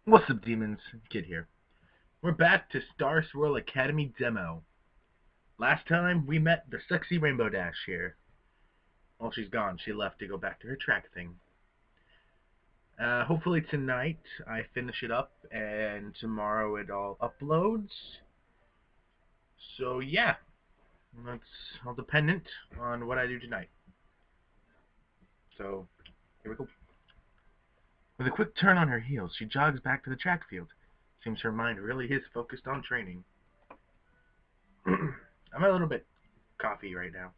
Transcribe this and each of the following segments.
What's up, demons? Kid here. We're back to Starswirl Academy demo. Last time we met the sexy Rainbow Dash here. Well, she's gone. She left to go back to her track thing. Hopefully tonight I finish it up and tomorrow it all uploads. So yeah, that's all dependent on what I do tonight. So here we go. With a quick turn on her heels, she jogs back to the track field. Seems her mind really is focused on training. I'm a little bit coffee right now.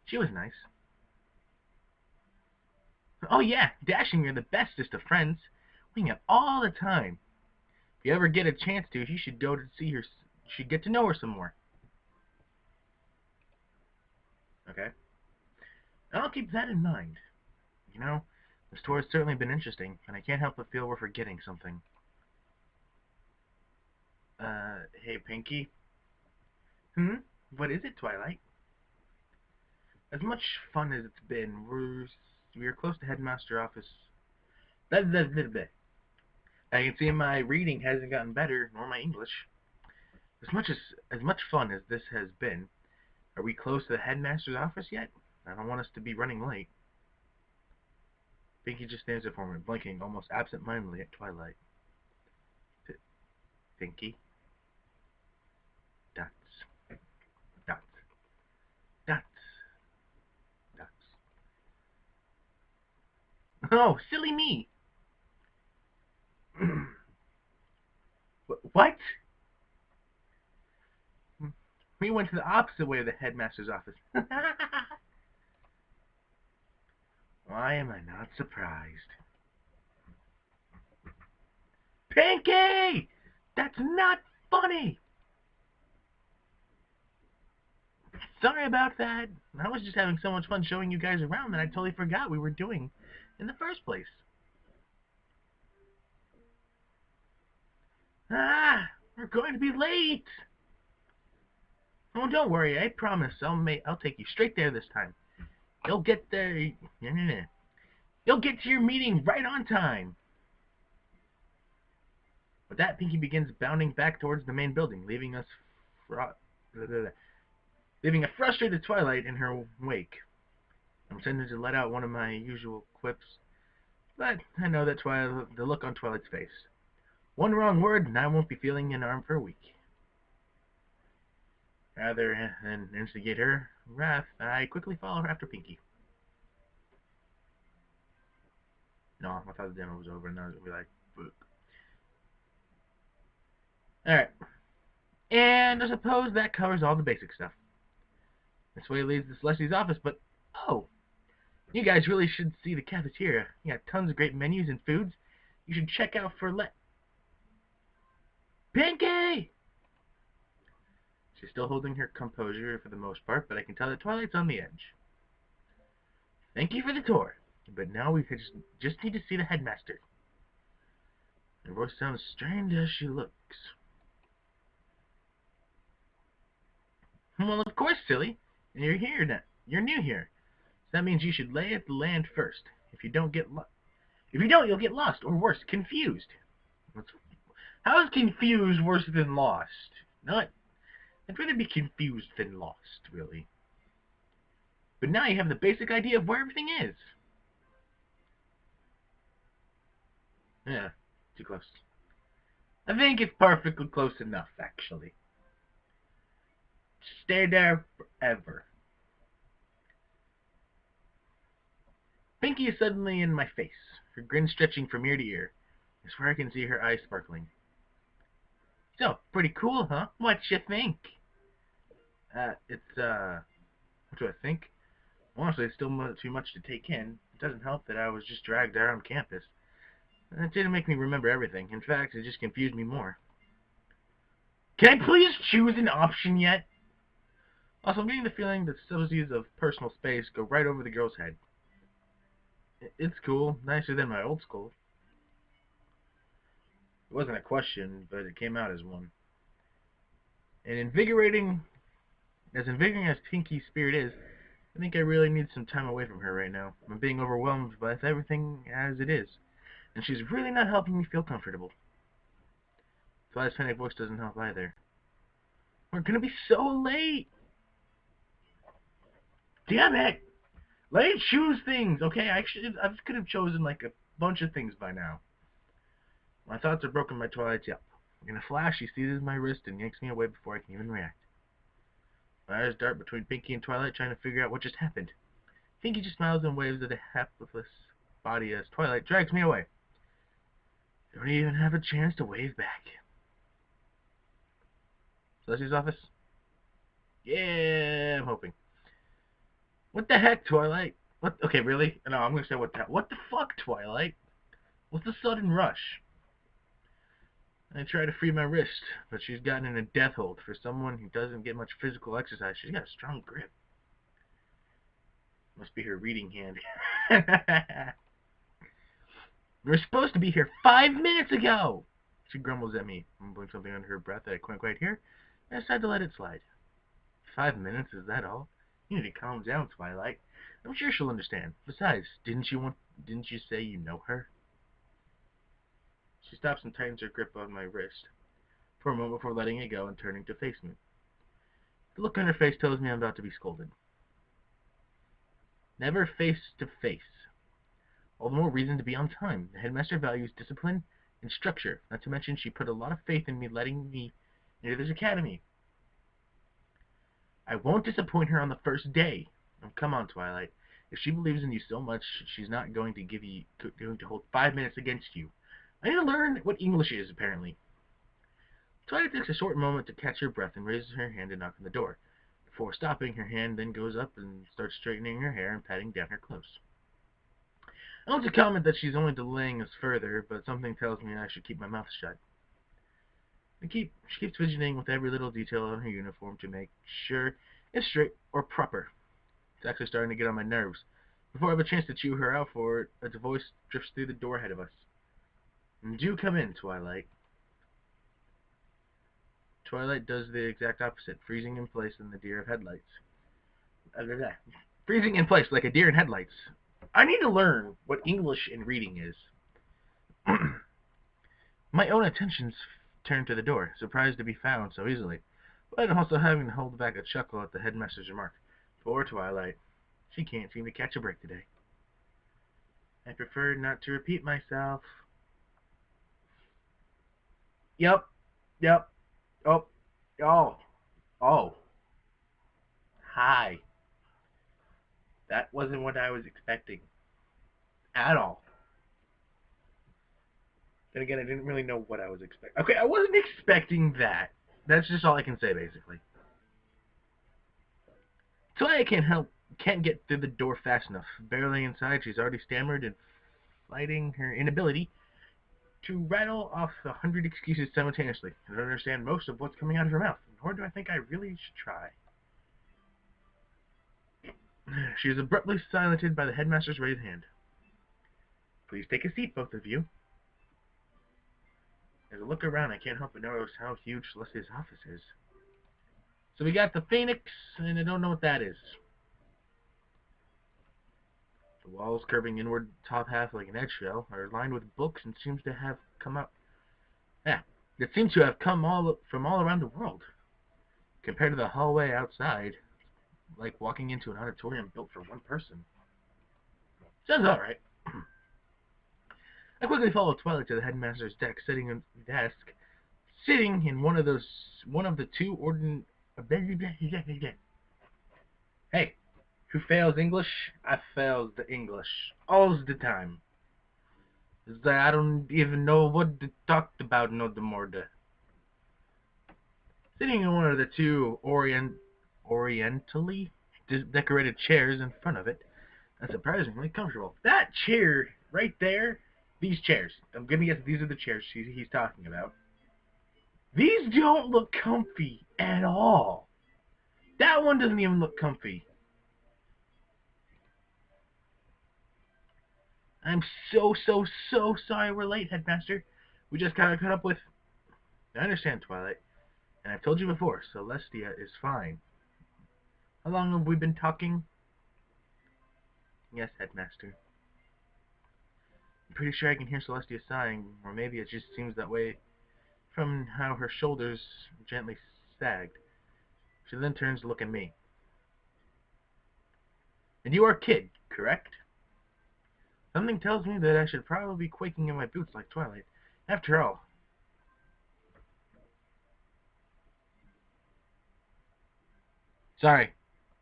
She was nice. Oh yeah, Dashing are the bestest of friends. We hang out all the time. If you ever get a chance to, you should go to see her. You should get to know her some more. Okay? I'll keep that in mind. You know, this tour has certainly been interesting, and I can't help but feel we're forgetting something. Hey, Pinky? What is it, Twilight? As much fun as it's been, we're close to Headmaster Office. I can see my reading hasn't gotten better, nor my English. As much fun as this has been, are we close to the Headmaster's office yet? I don't want us to be running late. Pinky just stands there for me, blinking almost absent-mindedly at Twilight. Pinky? Dots. Dots. Dots. Dots. Oh, silly me! What? We went to the opposite way of the Headmaster's office. Why am I not surprised? Pinky! That's not funny! Sorry about that. I was just having so much fun showing you guys around that I totally forgot we were doing in the first place. We're going to be late. Oh, don't worry. I promise. I'll take you straight there this time. You'll get there. You'll get to your meeting right on time. With that, Pinky begins bounding back towards the main building, leaving a frustrated Twilight in her wake. I'm tempted to let out one of my usual quips, but I know that the look on Twilight's face. One wrong word, and I won't be feeling an arm for a week. Rather than instigate her wrath, I quickly follow her after Pinky. No, I thought the demo was over, and now we're like, book. Alright. And I suppose that covers all the basic stuff. This way leads to Celesti's office, but, oh, you guys really should see the cafeteria. You got tons of great menus and foods. You should check out for Pinky! She's still holding her composure for the most part, but I can tell that Twilight's on the edge. Thank you for the tour, but now we just need to see the headmaster. Her voice sounds strained as she looks. Well, of course, silly. You're here now. You're new here. So that means you should lay at the land first. If you don't, you'll get lost, or worse, confused. How is confused worse than lost? I'd rather be confused than lost, really. But now you have the basic idea of where everything is. Yeah, too close. I think it's perfectly close enough, actually. Stay there forever. Pinky is suddenly in my face, her grin stretching from ear to ear. I swear I can see her eyes sparkling. So, pretty cool, huh? What you think? What do I think? Honestly, it's still too much to take in. It doesn't help that I was just dragged around campus. It didn't make me remember everything. In fact, it just confused me more. Can I please choose an option yet? Also, I'm getting the feeling that subsidies of personal space go right over the girl's head. It's cool. Nicer than my old school. It wasn't a question, but it came out as one. And invigorating as Pinky's spirit is, I think I really need some time away from her right now. I'm being overwhelmed by everything as it is. and she's really not helping me feel comfortable. Twilight's panic voice doesn't help either. We're gonna be so late! Damn it! Let me choose things, okay? I could have chosen like a bunch of things by now. My thoughts are broken by Twilight's yelp. In a flash, she seizes my wrist and yanks me away before I can even react. My eyes dart between Pinky and Twilight, trying to figure out what just happened. Pinky just smiles and waves at a hapless body as Twilight drags me away. I don't even have a chance to wave back. Celestia's office? Yeah, I'm hoping. What the heck, Twilight? What? Okay, really? No, I'm gonna say what the fuck, Twilight? What's the sudden rush? I try to free my wrist, but she's gotten in a death hold. For someone who doesn't get much physical exercise, she's got a strong grip. Must be her reading hand. We were supposed to be here 5 minutes ago! She grumbles at me, mumbling something under her breath that I can't quite hear, and I decide to let it slide. 5 minutes, is that all? You need to calm down, Twilight. I'm sure she'll understand. Besides, didn't you say you know her? She stops and tightens her grip on my wrist for a moment before letting it go and turning to face me. The look on her face tells me I'm about to be scolded. Never face to face. All the more reason to be on time. The headmaster values discipline and structure. Not to mention she put a lot of faith in me letting me into this academy. I won't disappoint her on the first day. Oh, come on, Twilight. If she believes in you so much, she's not going to hold 5 minutes against you. I need to learn what English is, apparently. Twilight takes a short moment to catch her breath and raises her hand to knock on the door. Before stopping, her hand then goes up and starts straightening her hair and patting down her clothes. I want to comment that she's only delaying us further, but something tells me I should keep my mouth shut. She keeps fidgeting with every little detail on her uniform to make sure it's straight or proper. It's actually starting to get on my nerves. Before I have a chance to chew her out for it, a voice drifts through the door ahead of us. Do come in, Twilight. Twilight does the exact opposite, freezing in place in the deer of headlights. Freezing in place like a deer in headlights. I need to learn what English and reading is. My own attentions turned to the door, surprised to be found so easily, but also having to hold back a chuckle at the headmaster's remark. Poor Twilight. She can't seem to catch a break today. I prefer not to repeat myself. Yep. Oh. Hi. That wasn't what I was expecting. At all. Then again, I didn't really know what I was expecting. Okay, I wasn't expecting that. That's just all I can say, basically. So I can't get through the door fast enough. Barely inside, she's already stammered and fighting her inability to rattle off 100 excuses simultaneously. I don't understand most of what's coming out of her mouth, nor do I think I really should try. She is abruptly silenced by the headmaster's raised hand. Please take a seat, both of you. As I look around, I can't help but notice how huge Celestia's office is. So we got the Phoenix, and I don't know what that is. The walls curving inward, top half like an eggshell, are lined with books and seems to have come from all around the world. Compared to the hallway outside, like walking into an auditorium built for one person. Sounds alright. I quickly follow Twilight to the headmaster's sitting in one of the two ordinary. Hey, who fails English? I fails the English all the time. It's that I don't even know what to talk about no more. Sitting in one of the two orientally decorated chairs in front of it, and surprisingly comfortable. That chair right there, these chairs. I'm gonna guess these are the chairs he's talking about. These don't look comfy at all. That one doesn't even look comfy. I'm so sorry we're late, Headmaster. We just got caught up with... I understand, Twilight. And I've told you before, Celestia is fine. How long have we been talking? Yes, Headmaster. I'm pretty sure I can hear Celestia sighing, or maybe it just seems that way from how her shoulders gently sagged. She then turns to look at me. And you are a kid, correct? Something tells me that I should probably be quaking in my boots like Twilight. After all, sorry,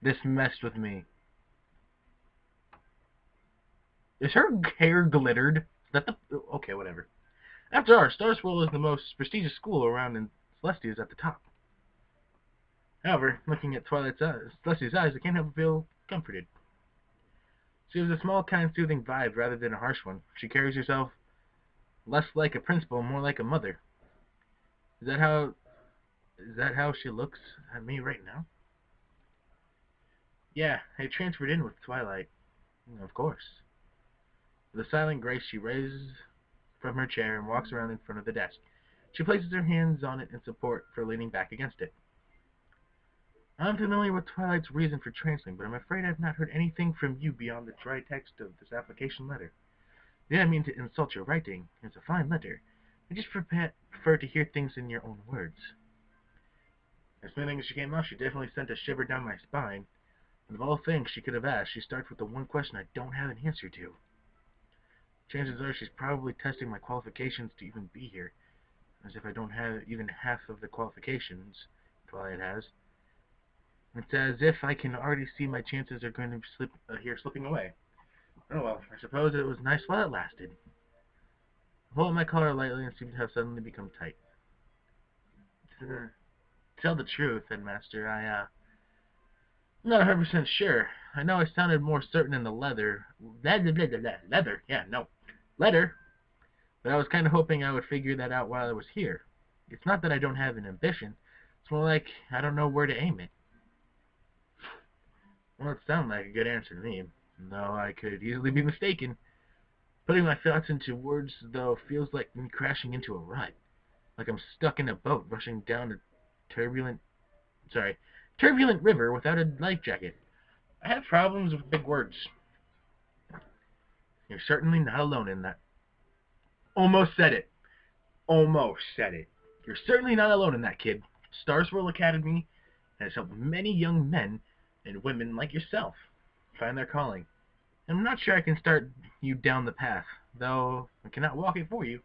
this messed with me. Is her hair glittered? Is that the... Okay, whatever. After all, Starswirl is the most prestigious school around, and Celestia's at the top. However, looking at Celestia's eyes, I can't help but feel comforted. She has a small, kind, soothing vibe rather than a harsh one. She carries herself less like a principal, more like a mother. Is that how... Is that how she looks at me right now? Yeah, I transferred in with Twilight. Of course. With a silent grace, she raises from her chair and walks around in front of the desk. She places her hands on it in support for leaning back against it. I'm familiar with Twilight's reason for transferring, but I'm afraid I've not heard anything from you beyond the dry text of this application letter. I didn't mean to insult your writing. It's a fine letter. I just prefer to hear things in your own words. As soon as she came out, she definitely sent a shiver down my spine. And of all things she could have asked, she starts with the one question I don't have an answer to. Chances are she's probably testing my qualifications to even be here, as if I don't have even half of the qualifications Twilight has. It's as if I can already see my chances are going to slipping away. Oh well, I suppose it was nice while it lasted. I pulled my collar lightly and seemed to have suddenly become tight. To tell the truth, Headmaster, I'm not 100% sure. I know I sounded more certain in the leather. Leather? Yeah, no. Letter. But I was kind of hoping I would figure that out while I was here. It's not that I don't have an ambition. It's more like I don't know where to aim it. Well, it sounded like a good answer to me, though I could easily be mistaken. Putting my thoughts into words, though, feels like me crashing into a rut. Like I'm stuck in a boat rushing down a turbulent river without a life jacket. I have problems with big words. You're certainly not alone in that. Almost said it. Almost said it. You're certainly not alone in that, kid. Starswirl Academy has helped many young men and women like yourself find their calling. And I'm not sure I can start you down the path, though I cannot walk it for you.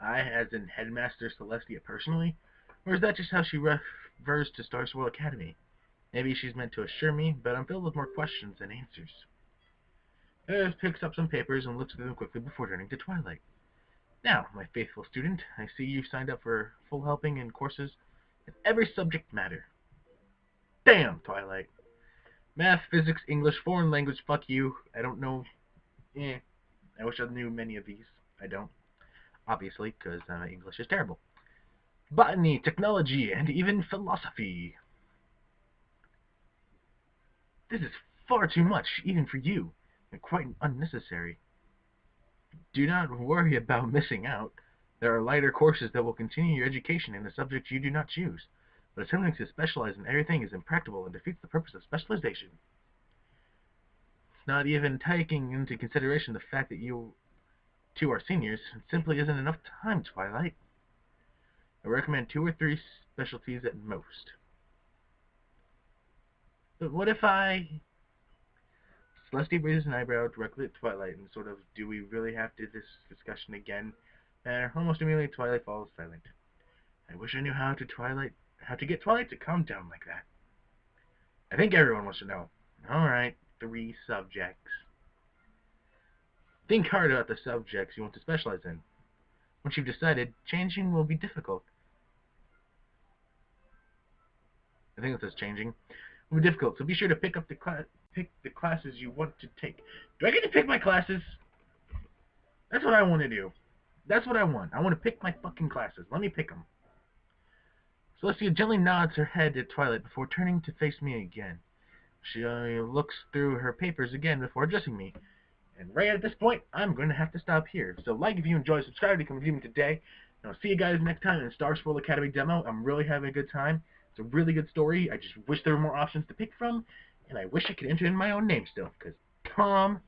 I, as in Headmaster Celestia personally? Or is that just how she refers to Starswirl Academy? Maybe she's meant to assure me, but I'm filled with more questions than answers. Eris picks up some papers and looks through them quickly before turning to Twilight. Now, my faithful student, I see you signed up for full helping in courses in every subject matter. Damn, Twilight. Math, physics, English, foreign language, fuck you. I don't know. I wish I knew many of these. I don't. Obviously, because English is terrible. Botany, technology, and even philosophy. This is far too much, even for you, and quite unnecessary. Do not worry about missing out. There are lighter courses that will continue your education in a subject you do not choose, but attempting to specialize in everything is impractical and defeats the purpose of specialization. It's not even taking into consideration the fact that you two are seniors. It simply isn't enough time, Twilight. I recommend 2 or 3 specialties at most. But what if I... Celestia raises an eyebrow directly at Twilight and sort of, do we really have to this discussion again? And almost immediately Twilight falls silent. I wish I knew how to get Twilight to calm down like that. I think everyone wants to know. Alright, 3 subjects. Think hard about the subjects you want to specialize in. Once you've decided, changing will be difficult. I think it says changing. Will be difficult, so be sure to pick the classes you want to take. Do I get to pick my classes? That's what I want to do. That's what I want. I want to pick my fucking classes. Let me pick them. Celestia gently nods her head at Twilight before turning to face me again. She looks through her papers again before addressing me. And right at this point, I'm going to have to stop here. So like if you enjoyed, subscribe to come view me today. And I'll see you guys next time in Starswirl Academy demo. I'm really having a good time. It's a really good story. I just wish there were more options to pick from. And I wish I could enter in my own name still. Because Tom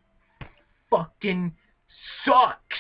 fucking sucks.